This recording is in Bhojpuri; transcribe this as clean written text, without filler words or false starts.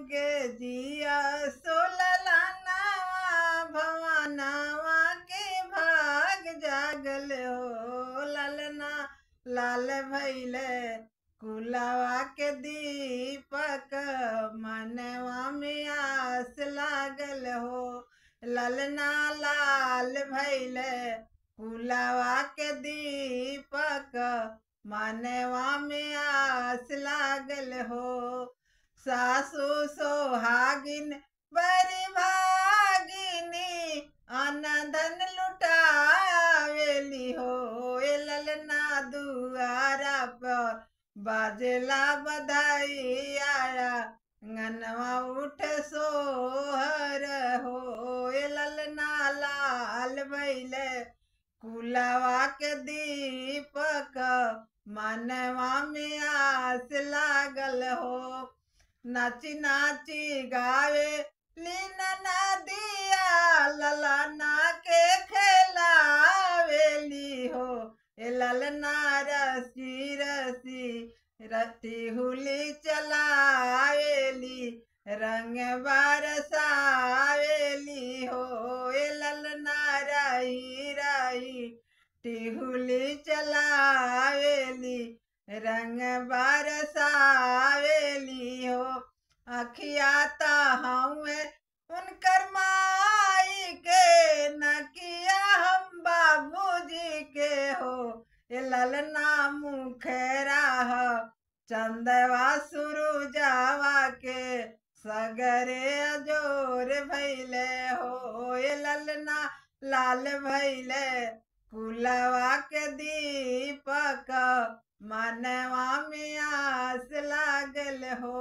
के जिया सोललाना भवानावा के भाग जागल हो। ललना लाल भैले कुलावा के दीपक मनवा में आस लागल हो। ललना लाल भैले कुलावा के दीपक मनवा में आस लागल हो। सासु सोहागिन बड़ी भागिनी अन धन लुटावेली हो। ललना दुआरा पर बाजला बधाई आया अंगनवा उठ सोहर हो। ललना लाल भैले कुलावा के दीपक मनवा में आस लागल हो। नाची नाची गावे लीन नदिया ललना के खेलावेली हो। ललना रसी रसी रती हुली चलावेली रंग बरसावेली हो। ललना रही रही टिहुली चलावेली रंग बरसावेली हो। अखियाता हमें उनकर माई के नकिया हम बाबूजी के हो। ललना मुखेरा चंदवा सुरुजावा के सगरे अजोर भैले हो। ललना लाल भैले कुलावा के दीपक मनवा में आस लागल हो।